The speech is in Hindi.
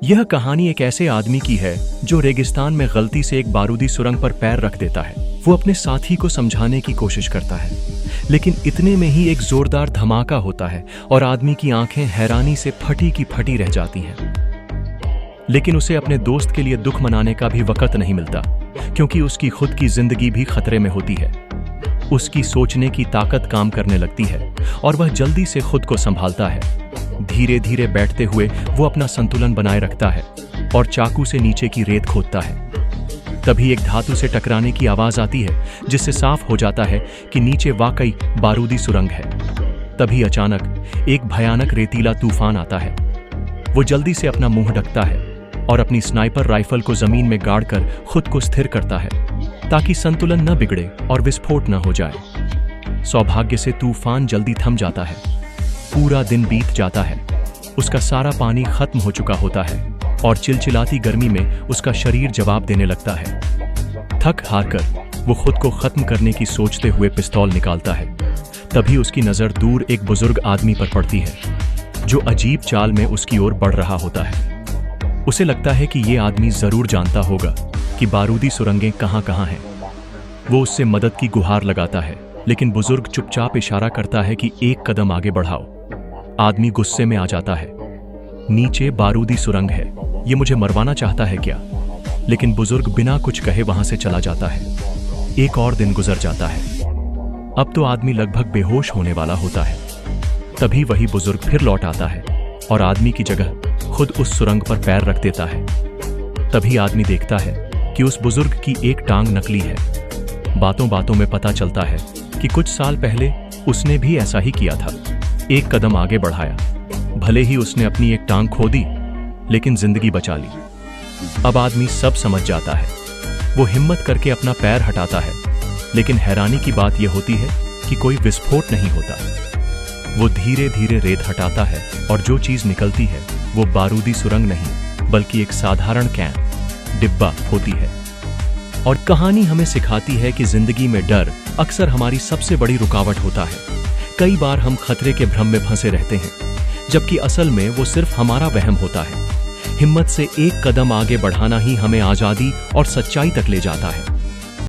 यह कहानी एक ऐसे आदमी की है जो रेगिस्तान में गलती से एक बारूदी सुरंग पर पैर रख देता है। वो अपने साथी को समझाने की कोशिश करता है, लेकिन इतने में ही एक जोरदार धमाका होता है और आदमी की आंखें हैरानी से फटी की फटी रह जाती हैं। लेकिन उसे अपने दोस्त के लिए दुख मनाने का भी वक्त नहीं मिलता, क्योंकि उसकी खुद की जिंदगी भी खतरे में होती है। उसकी सोचने की ताकत काम करने लगती है और वह जल्दी से खुद को संभालता है। धीरे धीरे बैठते हुए वो अपना संतुलन बनाए रखता है और चाकू से नीचे की रेत खोदता है। तभी एक धातु से टकराने की आवाज आती है, जिससे साफ हो जाता है कि नीचे वाकई बारूदी सुरंग है। तभी अचानक एक भयानक रेतीला तूफान आता है। वो जल्दी से अपना मुंह ढकता है और अपनी स्नाइपर राइफल को जमीन में गाड़कर खुद को स्थिर करता है, ताकि संतुलन न बिगड़े और विस्फोट न हो जाए। सौभाग्य से तूफान जल्दी थम जाता है। पूरा दिन बीत जाता है। उसका सारा पानी खत्म हो चुका होता है और चिलचिलाती गर्मी में उसका शरीर जवाब देने लगता है। थक हारकर वो खुद को खत्म करने की सोचते हुए पिस्तौल निकालता है। तभी उसकी नजर दूर एक बुजुर्ग आदमी पर पड़ती है, जो अजीब चाल में उसकी ओर बढ़ रहा होता है। उसे लगता है कि ये आदमी जरूर जानता होगा कि बारूदी सुरंगें कहां हैं। वो उससे मदद की गुहार लगाता है, लेकिन बुजुर्ग चुपचाप इशारा करता है कि एक कदम आगे बढ़ाओ। आदमी गुस्से में आ जाता है। नीचे बारूदी सुरंग है, ये मुझे मरवाना चाहता है क्या? लेकिन बुजुर्ग बिना कुछ कहे वहां से चला जाता है। एक और दिन गुजर जाता है। अब तो आदमी लगभग बेहोश होने वाला होता है। तभी वही बुजुर्ग फिर लौट आता है और आदमी की जगह खुद उस सुरंग पर पैर रख देता है। तभी आदमी देखता है कि उस बुजुर्ग की एक टांग नकली है। बातों बातों में पता चलता है कि कुछ साल पहले उसने भी ऐसा ही किया था। एक कदम आगे बढ़ाया, भले ही उसने अपनी एक टांग खो दी, लेकिन जिंदगी बचा ली। अब आदमी सब समझ जाता है। वो हिम्मत करके अपना पैर हटाता है, लेकिन हैरानी की बात यह होती है कि कोई विस्फोट नहीं होता। वो धीरे धीरे रेत हटाता है और जो चीज निकलती है वो बारूदी सुरंग नहीं, बल्कि एक साधारण कैन डिब्बा होती है। और कहानी हमें सिखाती है कि जिंदगी में डर अक्सर हमारी सबसे बड़ी रुकावट होता है। कई बार हम खतरे के भ्रम में फंसे रहते हैं, जबकि असल में वो सिर्फ हमारा वहम होता है। हिम्मत से एक कदम आगे बढ़ाना ही हमें आजादी और सच्चाई तक ले जाता है।